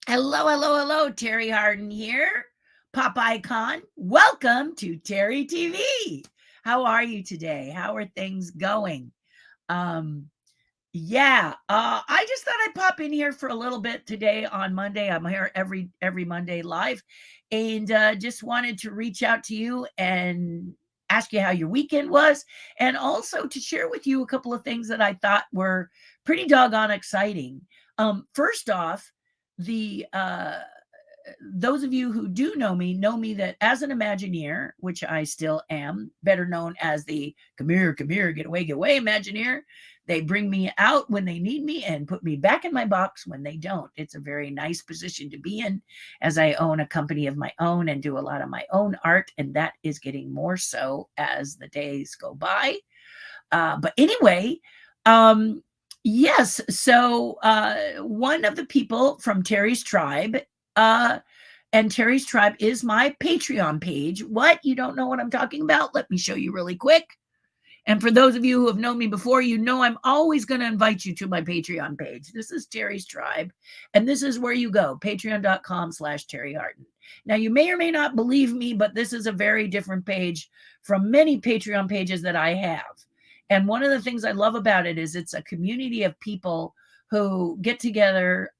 Hello, hello, hello. Terry Harden here, pop icon. Welcome to Terry TV. How are you today? How are things going? Um, I just thought I'd pop in here for a little bit today on Monday. I'm here every Monday live, and just wanted to reach out to you and ask you how your weekend was, and also to share with you a couple of things that I thought were pretty doggone exciting. First off, the those of you who do know me that as an Imagineer, which I still am, better known as the come here, get away, Imagineer. They bring me out when they need me and put me back in my box when they don't. It's a very nice position to be in, as I own a company of my own and do a lot of my own art, and that is getting more so as the days go by. But anyway, um, yes. So one of the people from Terry's tribe, uh, and Terry's tribe is my Patreon page. What? You don't know what I'm talking about? Let me show you really quick. And for those of you who have known me before, you know I'm always going to invite you to my Patreon page. This is Terry's tribe, and this is where you go, patreon.com/Terry Harden. Now, you may or may not believe me, but this is a very different page from many Patreon pages that I have. And one of the things I love about it is it's a community of people who get together,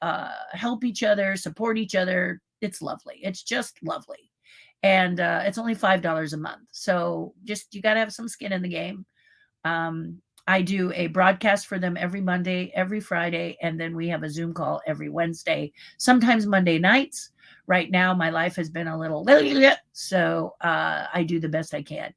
help each other, support each other. It's lovely. It's just lovely. And it's only $5 a month. So just, you got to have some skin in the game. I do a broadcast for them every Monday, every Friday, and then we have a Zoom call every Wednesday, sometimes Monday nights. Right now, my life has been a little, so I do the best I can.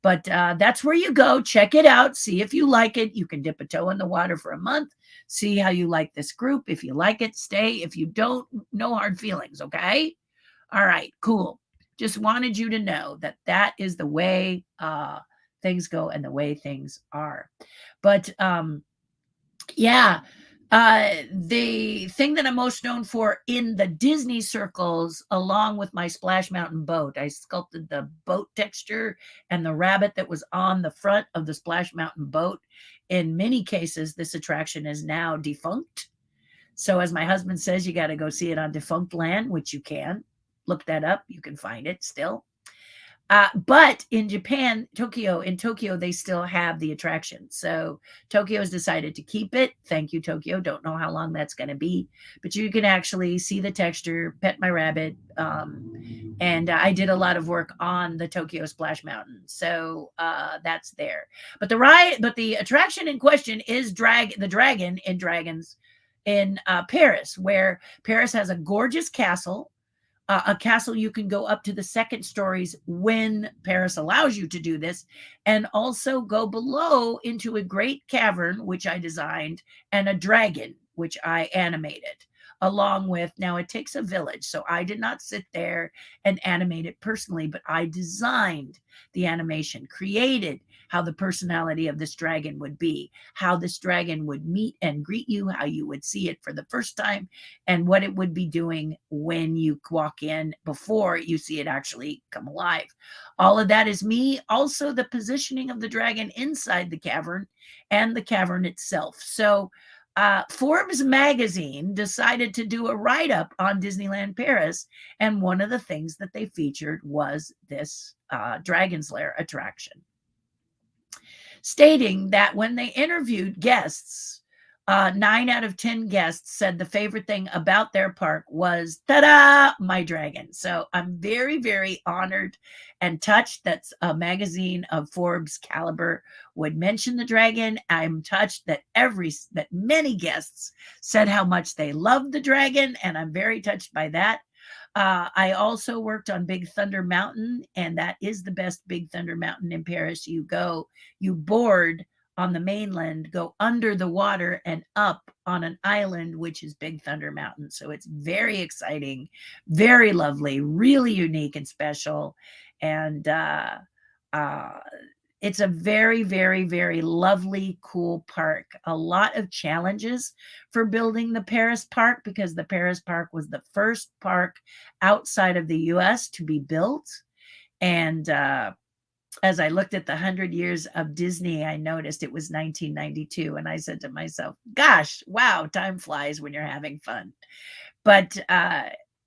But that's where you go. Check it out. See if you like it. You can dip a toe in the water for a month. See how you like this group. If you like it, stay. If you don't, no hard feelings, okay? All right, cool. Just wanted you to know that that is the way things go and the way things are. But yeah, the thing that I'm most known for in the Disney circles, along with my Splash Mountain boat, I sculpted the boat texture and the rabbit that was on the front of the Splash Mountain boat. In many cases, this attraction is now defunct. So, as my husband says, you got to go see it on defunct land, which you can. Look that up. You can find it still. But in Japan, in Tokyo, they still have the attraction. So Tokyo has decided to keep it. Thank you, Tokyo. Don't know how long that's going to be, but you can actually see the texture, pet my rabbit. And I did a lot of work on the Tokyo Splash Mountain. So that's there. But the attraction in question is the dragon in Dragons in Paris, where Paris has a gorgeous castle, a castle you can go up to the second stories when Paris allows you to do this, and also go below into a great cavern, which I designed, and a dragon, which I animated. Along with, now it takes a village, so I did not sit there and animate it personally, but I designed the animation, created how the personality of this dragon would be, how this dragon would meet and greet you, how you would see it for the first time, and what it would be doing when you walk in before you see it actually come alive. All of that is me. Also, the positioning of the dragon inside the cavern and the cavern itself. So, Forbes magazine decided to do a write-up on Disneyland Paris, and one of the things that they featured was this Dragon's Lair attraction, stating that when they interviewed guests, 9 out of 10 guests said the favorite thing about their park was, ta-da, my dragon. So I'm very, very honored and touched that a magazine of Forbes caliber would mention the dragon. I'm touched that many guests said how much they loved the dragon, and I'm very touched by that. I also worked on Big Thunder Mountain, and that is the best Big Thunder Mountain in Paris. You board on the mainland, go under the water and up on an island, which is Big Thunder Mountain. So it's very exciting, very lovely, really unique and special. And it's a very, very, very lovely, cool park. A lot of challenges for building the Paris park, because the Paris park was the first park outside of the US to be built. And as I looked at the 100 years of Disney, I noticed it was 1992. And I said to myself, gosh, wow, time flies when you're having fun. But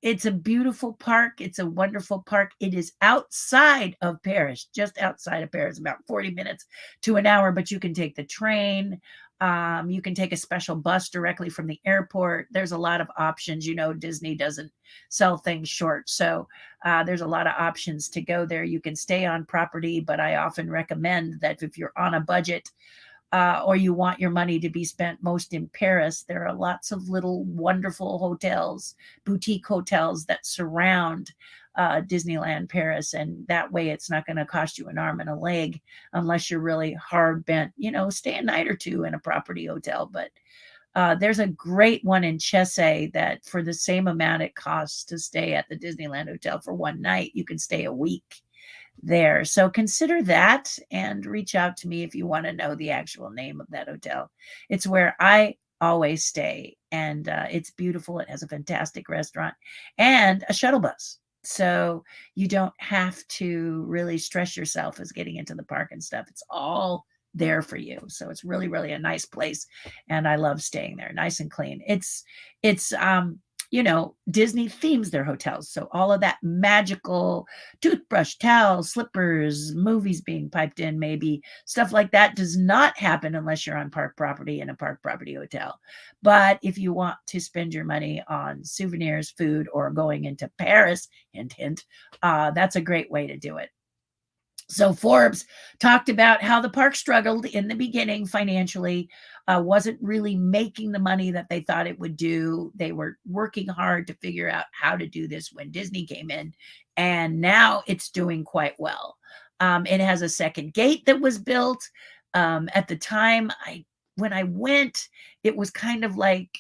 it's a beautiful park. It's a wonderful park. It is outside of Paris, just outside of Paris, about 40 minutes to an hour, but you can take the train. You can take a special bus directly from the airport. There's a lot of options. You know, Disney doesn't sell things short. So there's a lot of options to go there. You can stay on property, but I often recommend that if you're on a budget, or you want your money to be spent most in Paris, there are lots of little wonderful hotels, boutique hotels that surround Disneyland Paris. And that way it's not going to cost you an arm and a leg unless you're really hard bent, you know, stay a night or two in a property hotel. But there's a great one in Chessay that for the same amount it costs to stay at the Disneyland Hotel for one night, you can stay a week there. So consider that and reach out to me if you want to know the actual name of that hotel. It's where I always stay, and it's beautiful. It has a fantastic restaurant and a shuttle bus. So you don't have to really stress yourself as getting into the park and stuff. It's all there for you. So it's really, really a nice place. And I love staying there. Nice and clean. It's you know, Disney themes their hotels. So all of that magical toothbrush, towels, slippers, movies being piped in, maybe stuff like that does not happen unless you're on park property in a park property hotel. But if you want to spend your money on souvenirs, food, or going into Paris, hint, hint, that's a great way to do it. So Forbes talked about how the park struggled in the beginning financially, wasn't really making the money that they thought it would do. They were working hard to figure out how to do this when Disney came in, and now it's doing quite well. It has a second gate that was built. At the time, when I went, it was kind of like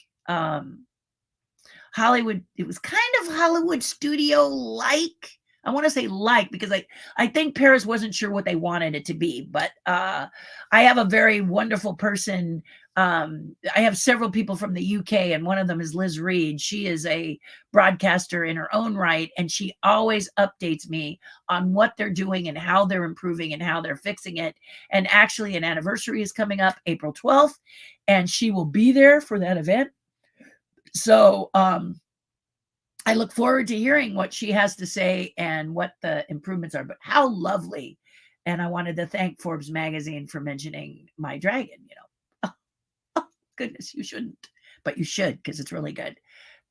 Hollywood. It was kind of Hollywood studio like. I want to say like because I think Paris wasn't sure what they wanted it to be, but I have a very wonderful person. I have several people from the UK, and one of them is Liz Reed. She is a broadcaster in her own right, and she always updates me on what they're doing and how they're improving and how they're fixing it. And actually, an anniversary is coming up April 12th, and she will be there for that event. So I look forward to hearing what she has to say and what the improvements are, but how lovely. And I wanted to thank Forbes magazine for mentioning my dragon, you know. Oh, goodness, you shouldn't, but you should because it's really good.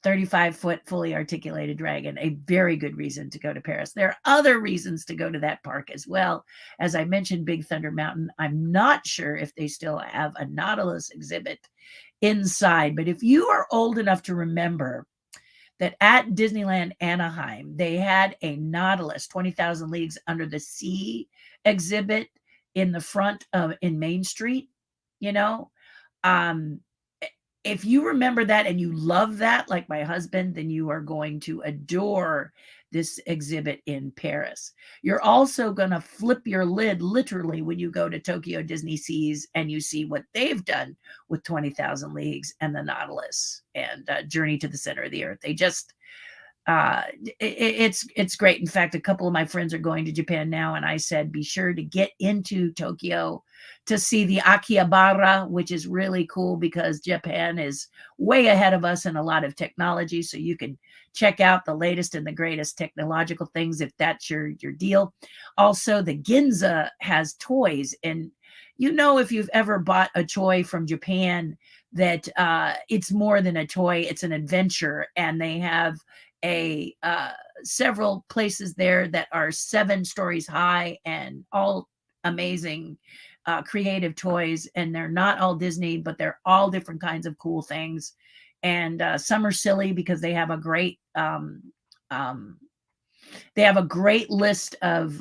35-foot fully articulated dragon, a very good reason to go to Paris. There are other reasons to go to that park as well. As I mentioned, Big Thunder Mountain, I'm not sure if they still have a Nautilus exhibit inside, but if you are old enough to remember that at Disneyland Anaheim, they had a Nautilus, 20,000 Leagues Under the Sea exhibit in the front of in Main Street, you know. If you remember that and you love that, like my husband, then you are going to adore this exhibit in Paris. You're also going to flip your lid literally when you go to Tokyo Disney Seas and you see what they've done with 20,000 Leagues and the Nautilus and Journey to the Center of the Earth. They just it's great. In fact, a couple of my friends are going to Japan now, and I said, be sure to get into Tokyo to see the Akihabara, which is really cool because Japan is way ahead of us in a lot of technology. So you can check out the latest and the greatest technological things if that's your deal. Also, the Ginza has toys, and you know, if you've ever bought a toy from Japan, that it's more than a toy, it's an adventure. And they have several places there that are 7 stories high and all amazing creative toys. And they're not all Disney, but they're all different kinds of cool things. And some are silly because they have a great list of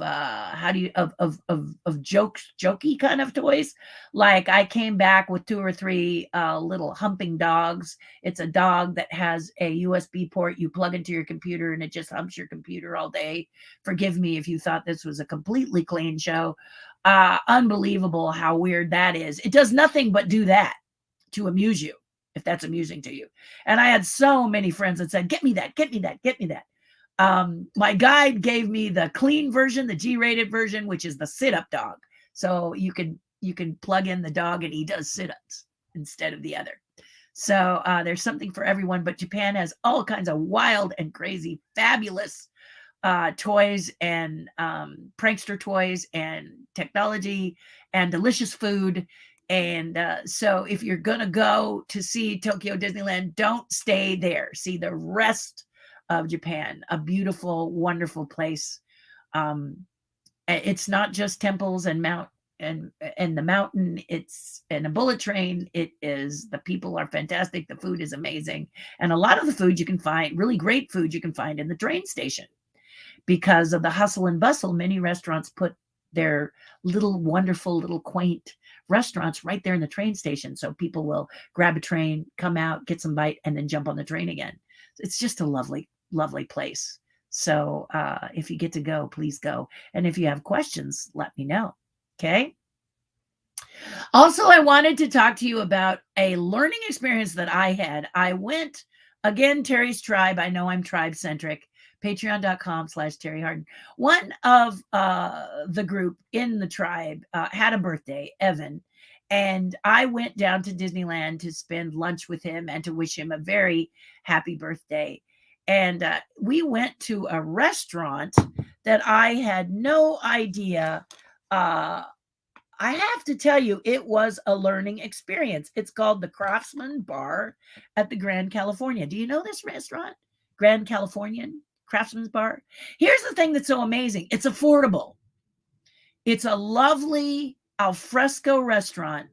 jokey kind of toys. Like I came back with 2 or 3 little humping dogs. It's a dog that has a USB port you plug into your computer and it just humps your computer all day. Forgive me if you thought this was a completely clean show. Unbelievable how weird that is. It does nothing but do that to amuse you, if that's amusing to you. And I had so many friends that said, get me that, get me that, get me that. My guide gave me the clean version, the G-rated version, which is the sit-up dog. So you can plug in the dog and he does sit-ups instead of the other. So there's something for everyone, but Japan has all kinds of wild and crazy, fabulous toys and prankster toys and technology and delicious food. And so if you're going to go to see Tokyo Disneyland, don't stay there. See the rest of Japan, a beautiful, wonderful place. It's not just temples and the mountain, it's and a bullet train. It is, the people are fantastic, the food is amazing, and a lot of the food you can find, really great food you can find in the train station. Because of the hustle and bustle, many restaurants put their little wonderful little quaint restaurants right there in the train station, so people will grab a train, come out, get some bite, and then jump on the train again. It's just a lovely place. So if you get to go, please go. And if you have questions, let me know. Okay. Also, I wanted to talk to you about a learning experience that I had. I went, again, Terry's Tribe. I know I'm tribe centric. Patreon.com/Terri Hardin. One of the group in the tribe had a birthday, Evan. And I went down to Disneyland to spend lunch with him and to wish him a very happy birthday. And we went to a restaurant that I had no idea. I have to tell you, it was a learning experience. It's called the Craftsman Bar at the Grand California. Do you know this restaurant? Grand Californian Craftsman's Bar. Here's the thing that's so amazing. It's affordable. It's a lovely alfresco restaurant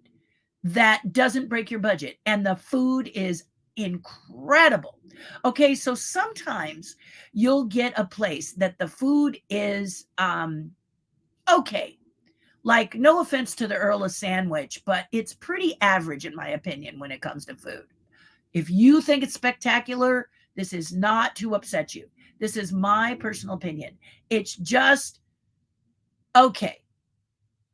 that doesn't break your budget. And the food is incredible. Okay, so sometimes you'll get a place that the food is okay. Like, no offense to the Earl of Sandwich, but it's pretty average in my opinion when it comes to food. If you think it's spectacular, this is not to upset you. This is my personal opinion. It's just okay.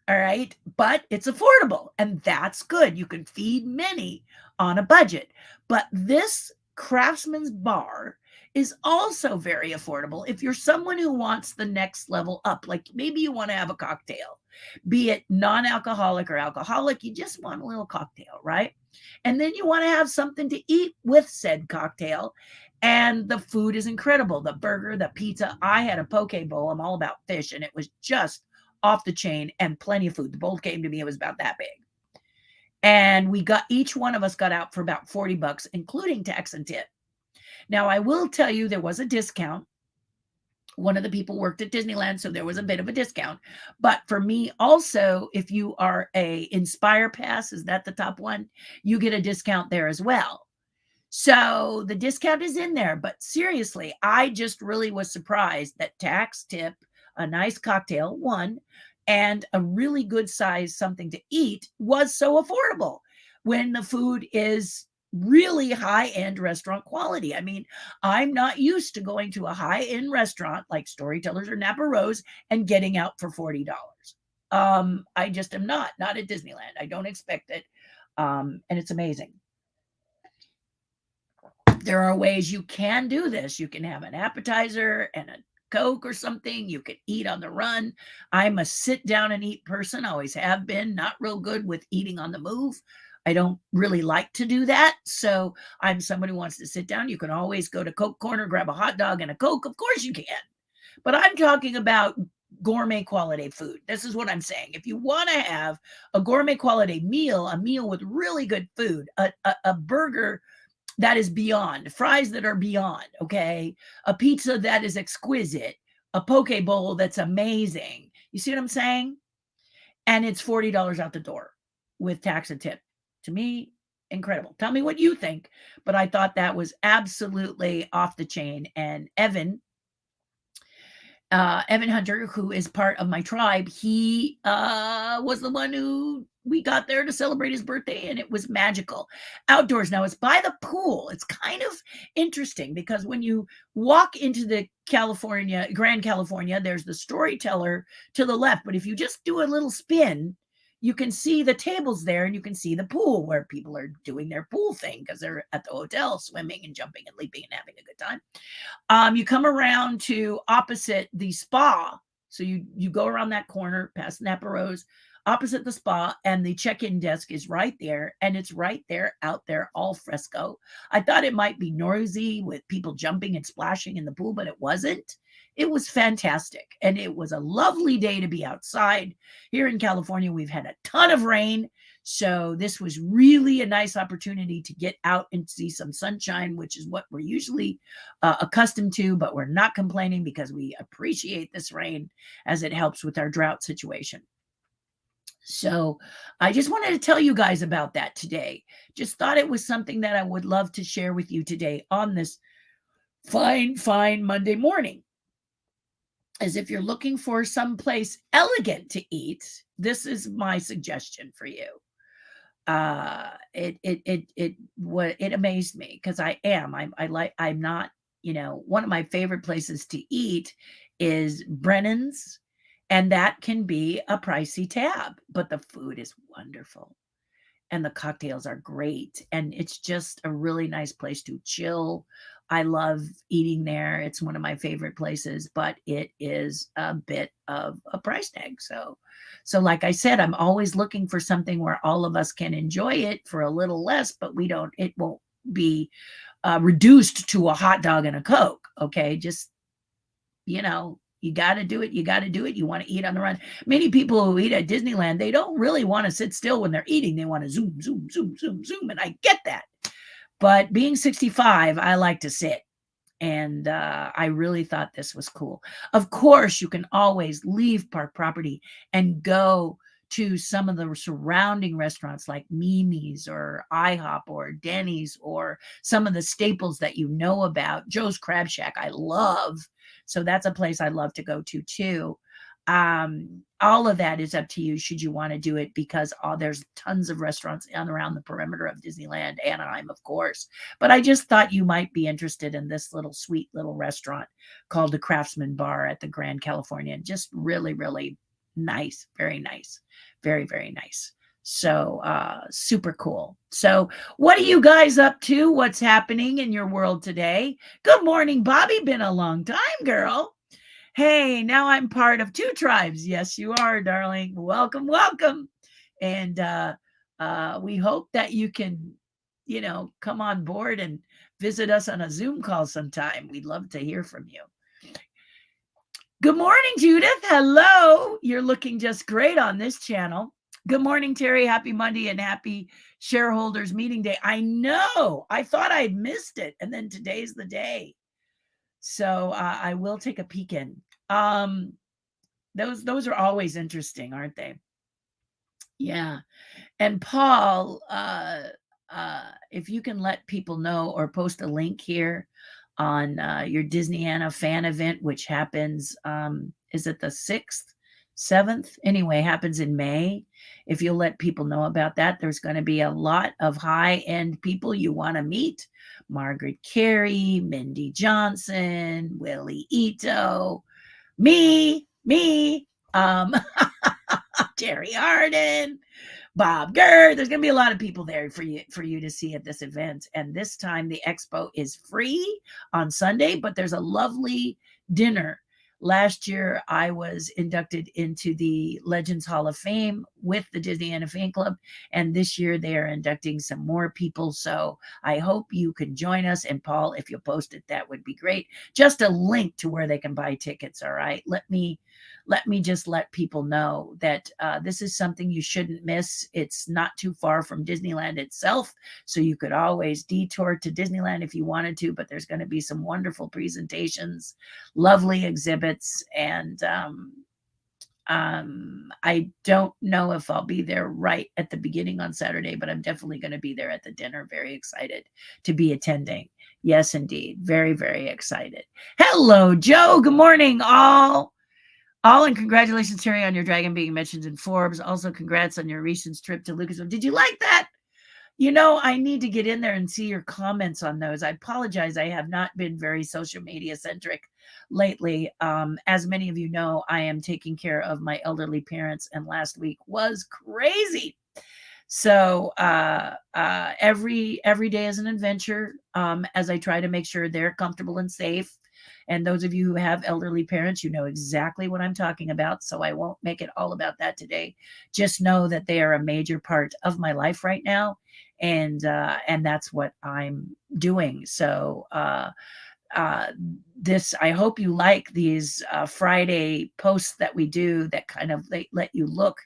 All right. But it's affordable, and that's good. You can feed many on a budget. But this Craftsman's Bar is also very affordable if you're someone who wants the next level up. Like maybe you want to have a cocktail, be it non-alcoholic or alcoholic. You just want a little cocktail, right? And then you want to have something to eat with said cocktail. And the food is incredible. The burger, the pizza. I had a poke bowl. I'm all about fish, and it was just off the chain and plenty of food. The bowl came to me, it was about that big. And each one of us got out for about $40, including tax and tip. Now, I will tell you, there was a discount. One of the people worked at Disneyland, so there was a bit of a discount. But for me also, if you are a Inspire Pass, is that the top one? You get a discount there as well. So the discount is in there. But seriously, I just really was surprised that tax, tip, a nice cocktail, one, and a really good size something to eat was so affordable when the food is really high-end restaurant quality. I mean, I'm not used to going to a high-end restaurant like Storytellers or Napa Rose and getting out for $40. I just am not at Disneyland. I don't expect it. And it's amazing. There are ways you can do this. You can have an appetizer and a Coke or something. You can eat on the run. I'm a sit down and eat person, always have been, not real good with eating on the move. I don't really like to do that. So I'm someone who wants to sit down. You can always go to Coke Corner, grab a hot dog and a Coke. Of course you can. But I'm talking about gourmet quality food. This is what I'm saying. If you want to have a gourmet quality meal, a meal with really good food, a burger that is beyond, fries that are beyond, okay? A pizza that is exquisite, a poke bowl that's amazing. You see what I'm saying? And it's $40 out the door with tax and tip. To me, incredible. Tell me what you think, but I thought that was absolutely off the chain. And Evan Hunter, who is part of my tribe, he was the one who we got there to celebrate his birthday, and it was magical. Outdoors. Now, it's by the pool. It's kind of interesting because when you walk into the Grand California, there's the Storyteller to the left. But if you just do a little spin, you can see the tables there and you can see the pool where people are doing their pool thing because they're at the hotel swimming and jumping and leaping and having a good time. You come around to opposite the spa. So you go around that corner past Napa Rose, opposite the spa, and the check-in desk is right there, and it's right there out there all fresco. I thought it might be noisy with people jumping and splashing in the pool, but it wasn't. It was fantastic, and it was a lovely day to be outside. Here in California, we've had a ton of rain, so this was really a nice opportunity to get out and see some sunshine, which is what we're usually accustomed to, but we're not complaining because we appreciate this rain as it helps with our drought situation. So I just wanted to tell you guys about that today. Just thought it was something that I would love to share with you today on this fine Monday morning. As if you're looking for someplace elegant to eat, this is my suggestion for you. It amazed me because I'm not, one of my favorite places to eat is Brennan's, and that can be a pricey tab, but the food is wonderful and the cocktails are great, and it's just a really nice place to chill. I love eating there. It's one of my favorite places, but it is a bit of a price tag. So like I said, I'm always looking for something where all of us can enjoy it for a little less, but it won't be reduced to a hot dog and a Coke. Okay. Just, you got to do it. You got to do it. You want to eat on the run. Many people who eat at Disneyland, they don't really want to sit still when they're eating. They want to zoom. And I get that. But being 65, I like to sit. And I really thought this was cool. Of course, you can always leave park property and go to some of the surrounding restaurants like Mimi's or IHOP or Denny's or some of the staples that you know about. Joe's Crab Shack, I love. So that's a place I love to go to too. All of that is up to you should you want to do it, because there's tons of restaurants around the perimeter of Disneyland, Anaheim, of course. But I just thought you might be interested in this sweet little restaurant called the Craftsman Bar at the Grand Californian. Just really, really nice. Very nice. Very, very nice. So super cool. So what are you guys up to? What's happening in your world today? Good morning, Bobby. Been a long time, girl. Hey, now I'm part of 2 tribes. Yes, you are, darling. Welcome. And we hope that you can, come on board and visit us on a Zoom call sometime. We'd love to hear from you. Good morning, Judith. Hello. You're looking just great on this channel. Good morning, Terry. Happy Monday and happy shareholders meeting day. I know. I thought I'd missed it. And then today's the day. So I will take a peek in. Those are always interesting, aren't they? Yeah. And Paul, if you can let people know or post a link here on your Disneyana fan event, which happens, is it the 6th, 7th? Anyway, happens in May. If you'll let people know about that, there's going to be a lot of high-end people you want to meet. Margaret Carey, Mindy Johnson, Willie Ito, me, TERRI HARDIN, Bob Gurr. There's going to be a lot of people there for you to see at this event. And this time the expo is free on Sunday, but there's a lovely dinner. Last year, I was inducted into the Legends Hall of Fame with the Disneyana Fan Club, and this year they are inducting some more people. So I hope you can join us. And Paul, if you'll post it, that would be great. Just a link to where they can buy tickets. All right. Let me just let people know that this is something you shouldn't miss. It's not too far from Disneyland itself, so you could always detour to Disneyland if you wanted to, but there's going to be some wonderful presentations, lovely exhibits, and I don't know if I'll be there right at the beginning on Saturday, but I'm definitely going to be there at the dinner. Very excited to be attending. Yes, indeed. Very, very excited. Hello, Joe. Good morning, all. And congratulations, Terry, on your dragon being mentioned in Forbes. Also, congrats on your recent trip to Lucasfilm. Did you like that? I need to get in there and see your comments on those. I apologize. I have not been very social media centric lately. As many of you know, I am taking care of my elderly parents, and last week was crazy. So every day is an adventure, as I try to make sure they're comfortable and safe. And those of you who have elderly parents, you know exactly what I'm talking about. So I won't make it all about that today. Just know that they are a major part of my life right now, and that's what I'm doing. So uh, I hope you like these Friday posts that we do that kind of let you look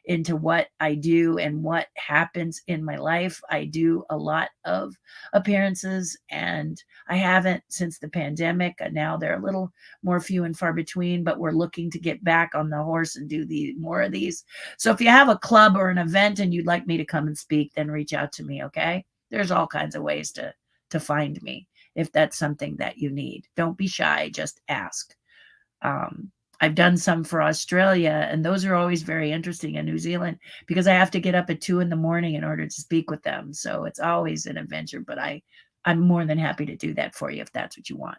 into what I do and what happens in my life. I do a lot of appearances, and I haven't since the pandemic. Now they're a little more few and far between, but we're looking to get back on the horse and do more of these. So if you have a club or an event and you'd like me to come and speak, then reach out to me, okay? There's all kinds of ways to find me if that's something that you need. Don't be shy, just ask. I've done some for Australia, and those are always very interesting, in New Zealand, because I have to get up at 2 a.m. in order to speak with them. So it's always an adventure, but I'm more than happy to do that for you if that's what you want.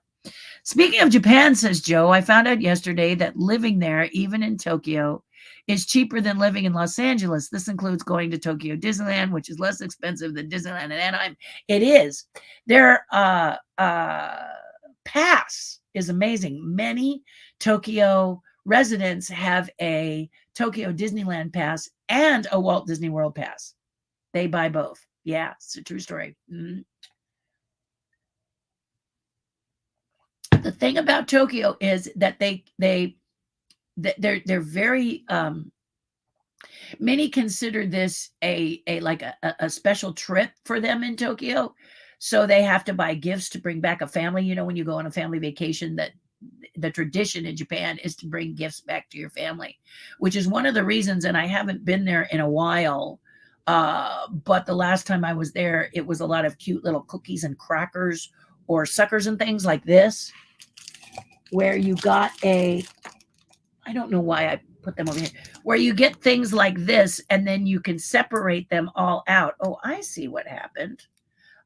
Speaking of Japan, says Joe, I found out yesterday that living there, even in Tokyo, is cheaper than living in Los Angeles. This includes going to Tokyo Disneyland, which is less expensive than Disneyland in Anaheim. It is. Their pass is amazing. Many Tokyo residents have a Tokyo Disneyland pass and a Walt Disney World pass. They buy both. Yeah, it's a true story. Mm-hmm. The thing about Tokyo is that they're very many consider this a special trip for them in Tokyo. So they have to buy gifts to bring back a family. When you go on a family vacation, that the tradition in Japan is to bring gifts back to your family, which is one of the reasons. And I haven't been there in a while. But the last time I was there, it was a lot of cute little cookies and crackers or suckers and things like this, where you got I don't know why I put them over here, where you get things like this and then you can separate them all out. Oh, I see what happened.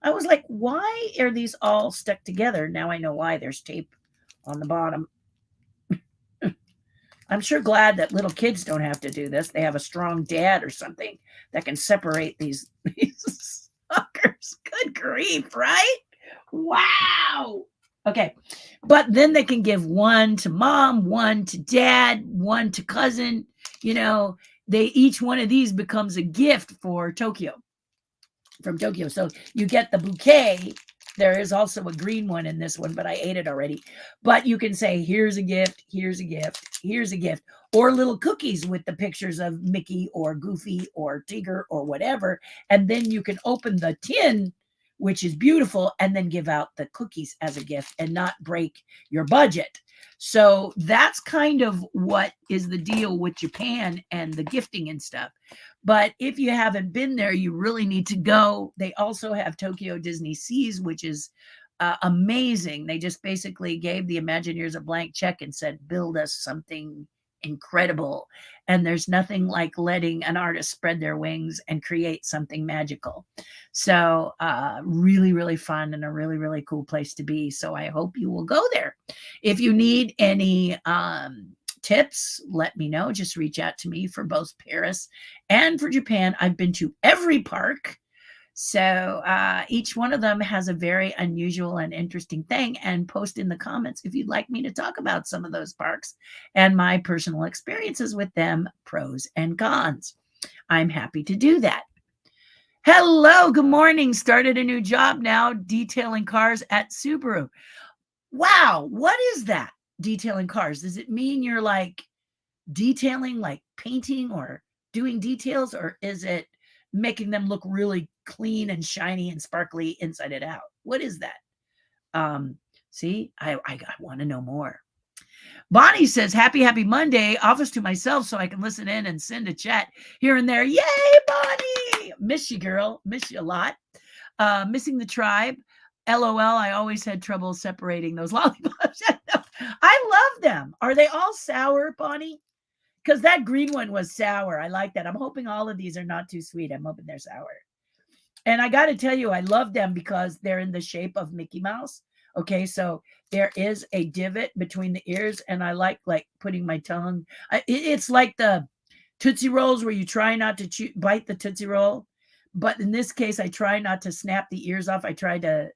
I was like, why are these all stuck together? Now I know why. There's tape on the bottom. I'm sure glad that little kids don't have to do this. They have a strong dad or something that can separate these suckers. Good grief, right? Wow. Okay. But then they can give one to mom, one to dad, one to cousin. Each one of these becomes a gift for Tokyo. From Tokyo. So you get the bouquet. There is also a green one in this one, but I ate it already. But you can say, here's a gift, here's a gift, here's a gift. Or little cookies with the pictures of Mickey or Goofy or Tigger or whatever. And then you can open the tin, which is beautiful, and then give out the cookies as a gift and not break your budget. So that's kind of what is the deal with Japan and the gifting and stuff. But if you haven't been there, you really need to go. They also have Tokyo Disney Seas, which is amazing. They just basically gave the Imagineers a blank check and said, build us something incredible. And there's nothing like letting an artist spread their wings and create something magical. So really, really fun and a really, really cool place to be. So I hope you will go there. If you need any tips, let me know. Just reach out to me for both Paris and for Japan. I've been to every park. So each one of them has a very unusual and interesting thing, and post in the comments if you'd like me to talk about some of those parks and my personal experiences with them, pros and cons. I'm happy to do that. Hello, good morning. Started a new job now, detailing cars at Subaru. Wow, what is that? Detailing cars. Does it mean you're like detailing, like painting or doing details, or is it making them look really clean and shiny and sparkly inside and out? What is that? See, I want to know more. Bonnie says, happy Monday. Office to myself so I can listen in and send a chat here and there. Yay, Bonnie. Miss you, girl. Miss you a lot. Missing the tribe. LOL, I always had trouble separating those lollipops. I love them. Are they all sour, Bonnie? Because that green one was sour. I like that. I'm hoping all of these are not too sweet. I'm hoping they're sour. And I got to tell you, I love them because they're in the shape of Mickey Mouse. Okay, so there is a divot between the ears, and I like putting my tongue. It's like the Tootsie Rolls where you try not to bite the Tootsie Roll, but in this case, I try not to snap the ears off. I try to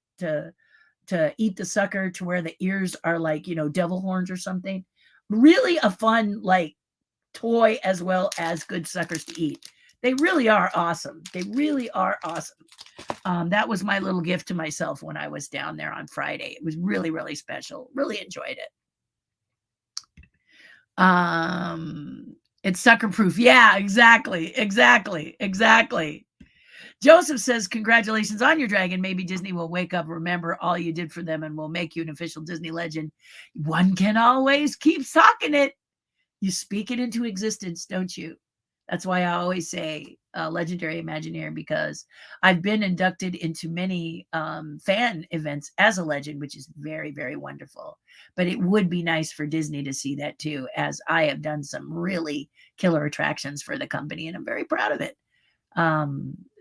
eat the sucker to where the ears are like, devil horns or something. Really a fun toy as well as good suckers to eat. They really are awesome. They really are awesome. That was my little gift to myself when I was down there on Friday. It was really, really special. Really enjoyed it. It's sucker proof. Yeah, exactly. Joseph says, congratulations on your dragon. Maybe Disney will wake up, remember all you did for them, and will make you an official Disney legend. One can always keep talking it. You speak it into existence, don't you? That's why I always say legendary Imagineer, because I've been inducted into many fan events as a legend, which is very, very wonderful. But it would be nice for Disney to see that too, as I have done some really killer attractions for the company, and I'm very proud of it.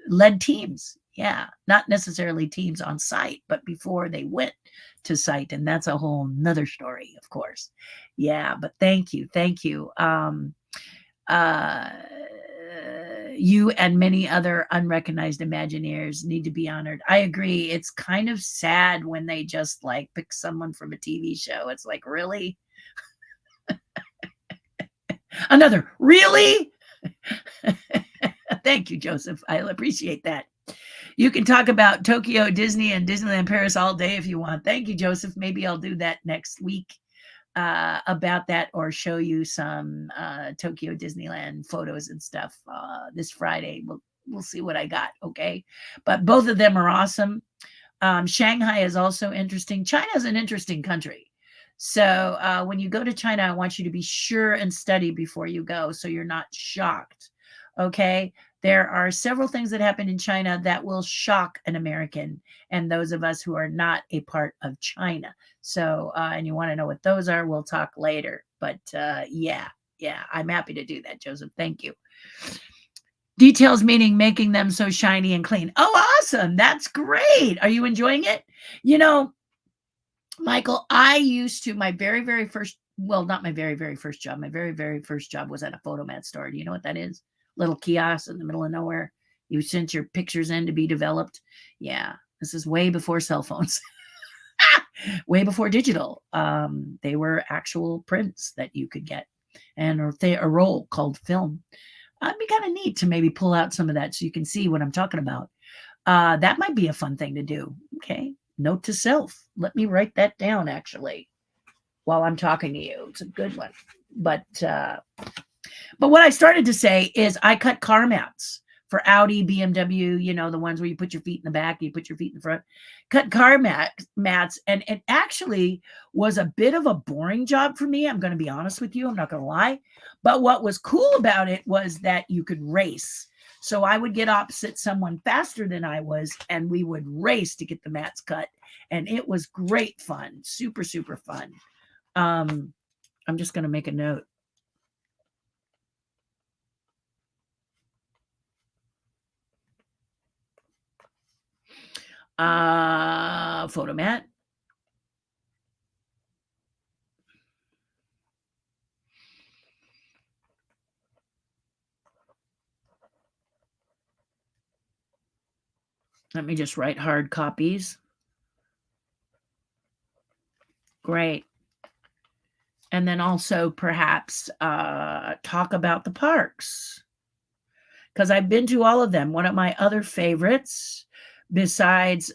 Led teams, yeah, not necessarily teams on site, but before they went to site, and that's a whole nother story, of course. Yeah, but thank you. You and many other unrecognized Imagineers need to be honored. I agree. It's kind of sad when they just pick someone from a TV show. It's like, really? Another, really? Thank you, Joseph. I appreciate that. You can talk about Tokyo, Disney, and Disneyland Paris all day if you want. Thank you, Joseph. Maybe I'll do that next week about that, or show you some Tokyo Disneyland photos and stuff this Friday. We'll see what I got, okay? But both of them are awesome. Shanghai is also interesting. China is an interesting country. So when you go to China, I want you to be sure and study before you go so you're not shocked, okay? There are several things that happen in China that will shock an American and those of us who are not a part of China. So, and you want to know what those are, we'll talk later. But yeah, I'm happy to do that, Joseph. Thank you. Details meaning making them so shiny and clean. Oh, awesome. That's great. Are you enjoying it? Michael, I used to, my very, very first, well, not my very, very first job. My very, very first job was at a photomat store. Do you know what that is? Little kiosk in the middle of nowhere. You sent your pictures in to be developed. Yeah, this is way before cell phones. Way before digital. They were actual prints that you could get, and a roll called film. It'd be kind of neat to maybe pull out some of that so you can see what I'm talking about. That might be a fun thing to do. Okay, note to self. Let me write that down actually while I'm talking to you. It's a good one. But what I started to say is I cut car mats for Audi, BMW, the ones where you put your feet in the back, you put your feet in the front. Cut car mats, and it actually was a bit of a boring job for me. I'm going to be honest with you. I'm not going to lie. But what was cool about it was that you could race. So I would get opposite someone faster than I was, and we would race to get the mats cut. And it was great fun. Super, super fun. I'm just going to make a note. Photomat. Let me just write hard copies. Great. And then also perhaps talk about the parks, because I've been to all of them. One of my other favorites, besides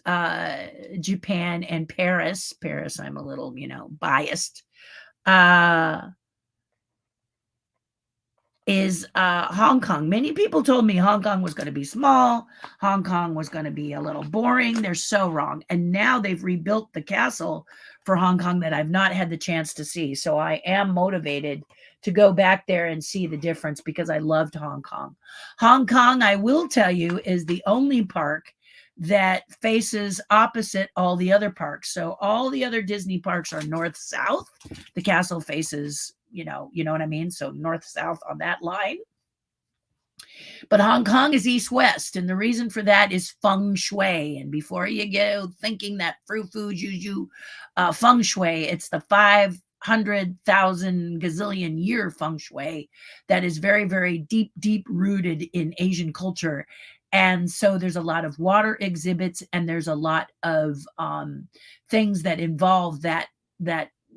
Japan and Paris, I'm a little, biased, is Hong Kong. Many people told me Hong Kong was going to be small. Hong Kong was going to be a little boring. They're so wrong. And now they've rebuilt the castle for Hong Kong that I've not had the chance to see. So I am motivated to go back there and see the difference, because I loved Hong Kong. Hong Kong, I will tell you, is the only park that faces opposite all the other parks. So all the other Disney parks are north-south. The castle faces, you know what I mean? So north-south on that line. But Hong Kong is east-west, and the reason for that is feng shui. And before you go thinking that frou-frou juju feng shui, it's the 500,000 gazillion year feng shui that is very, very deep, deep rooted in Asian culture. And so there's a lot of water exhibits, and there's a lot of things that involve that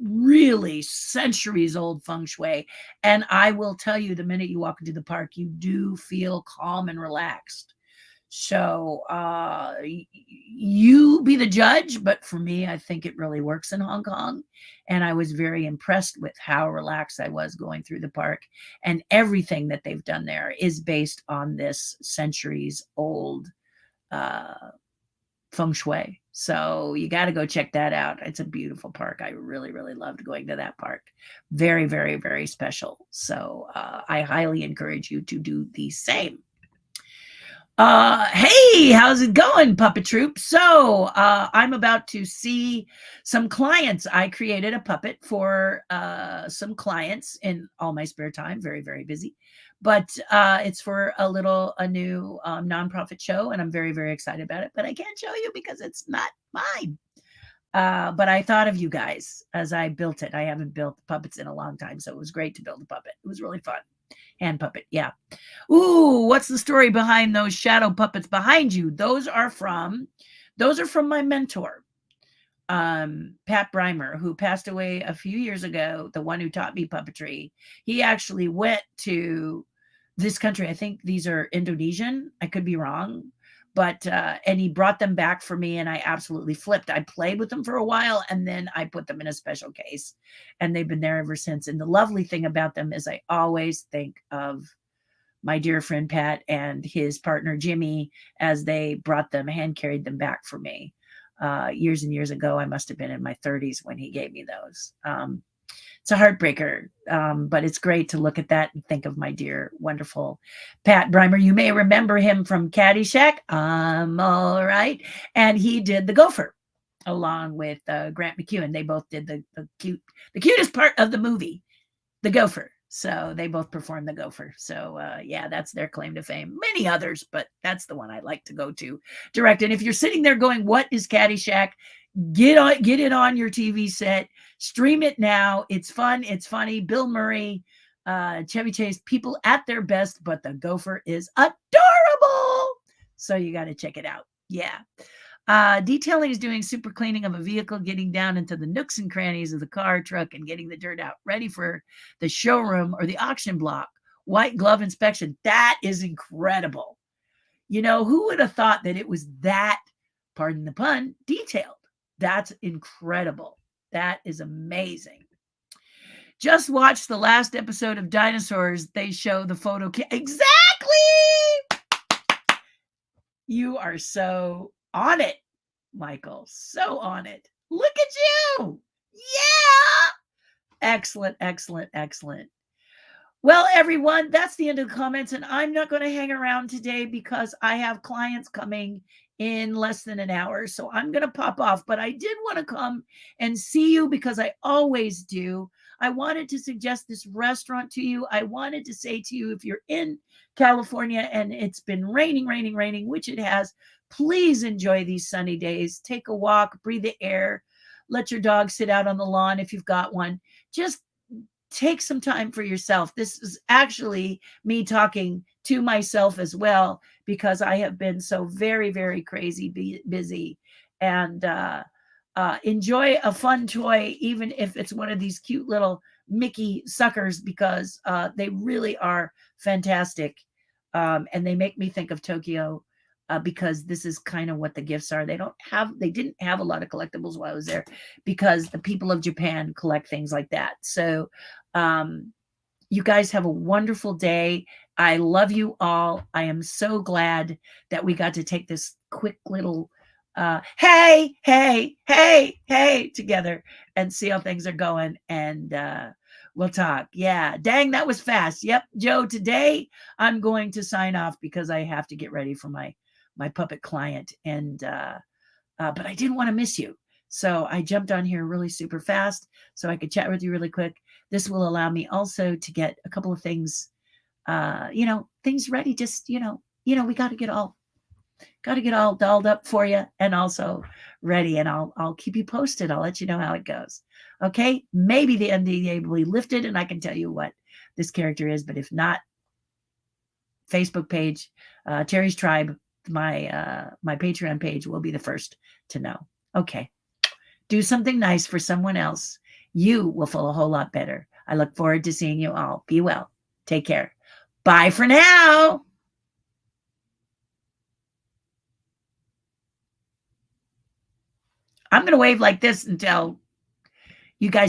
really centuries old feng shui. And I will tell you, the minute you walk into the park, you do feel calm and relaxed. So you be the judge, but for me, I think it really works in Hong Kong. And I was very impressed with how relaxed I was going through the park. And everything that they've done there is based on this centuries old uh, feng shui. So you got to go check that out. It's a beautiful park. I really, really loved going to that park. Very, very, very special. So I highly encourage you to do the same. Hey, how's it going, Puppet Troop? So I'm about to see some clients. I created a puppet for some clients in all my spare time. Very, very busy. But it's for a new nonprofit show, and I'm very, very excited about it. But I can't show you because it's not mine. But I thought of you guys as I built it. I haven't built puppets in a long time, so it was great to build a puppet. It was really fun. Hand puppet, yeah. Ooh, what's the story behind those shadow puppets behind you? Those are from my mentor, Pat Breimer, who passed away a few years ago, the one who taught me puppetry. He actually went to this country. I think these are Indonesian. I could be wrong. But and he brought them back for me, and I absolutely flipped. I played with them for a while, and then I put them in a special case, and they've been there ever since. And the lovely thing about them is I always think of my dear friend Pat and his partner Jimmy as they brought them, hand carried them back for me years and years ago. I must have been in my 30s when he gave me those. It's a heartbreaker, but it's great to look at that and think of my dear, wonderful Pat Breimer. You may remember him from Caddyshack. I'm all right. And he did the Gopher along with Grant McEwen. They both did the cutest part of the movie, the Gopher. So they both performed the Gopher. So yeah, that's their claim to fame. Many others, but that's the one I like to go to direct. And if you're sitting there going, "What is Caddyshack?" Get it on your TV set, stream it now. It's fun, it's funny. Bill Murray, Chevy Chase, people at their best, but the Gopher is adorable. So you got to check it out. Yeah. Detailing is doing super cleaning of a vehicle, getting down into the nooks and crannies of the car, truck, and getting the dirt out, ready for the showroom or the auction block. White glove inspection. That is incredible. You know, who would have thought that it was that, pardon the pun, detailed? That's incredible. That is amazing. Just watch the last episode of Dinosaurs. They show the photo. Exactly. You are so on it, Michael. So on it. Look at you. Yeah. Excellent, excellent, excellent. Well, everyone, that's the end of the comments, and I'm not going to hang around today because I have clients coming in less than an hour, so I'm going to pop off. But I did want to come and see you because I always do. I wanted to suggest this restaurant to you. I wanted to say to you, if you're in California and it's been raining, raining, raining, which it has, please enjoy these sunny days. Take a walk, breathe the air, let your dog sit out on the lawn if you've got one. Just take some time for yourself. This is actually me talking to myself as well, because I have been so very, very crazy busy. And enjoy a fun toy, even if it's one of these cute little Mickey suckers, because they really are fantastic. And they make me think of Tokyo. Because this is kind of what the gifts are. They didn't have a lot of collectibles while I was there, because the people of Japan collect things like that. So you guys have a wonderful day. I love you all. I am so glad that we got to take this quick little hey together and see how things are going. And we'll talk. Yeah. Dang, that was fast. Yep. Joe, today I'm going to sign off because I have to get ready for my puppet client. And but I didn't want to miss you. So I jumped on here really super fast so I could chat with you really quick. This will allow me also to get a couple of things things ready. Just, we got to get all dolled up for you and also ready. And I'll keep you posted. I'll let you know how it goes. Okay. Maybe the NDA will be lifted and I can tell you what this character is, but if not, Facebook page, Terri's Tribe, my Patreon page will be the first to know. Okay. Do something nice for someone else. You will feel a whole lot better. I look forward to seeing you all. Be well. Take care. Bye for now. I'm going to wave like this until you guys just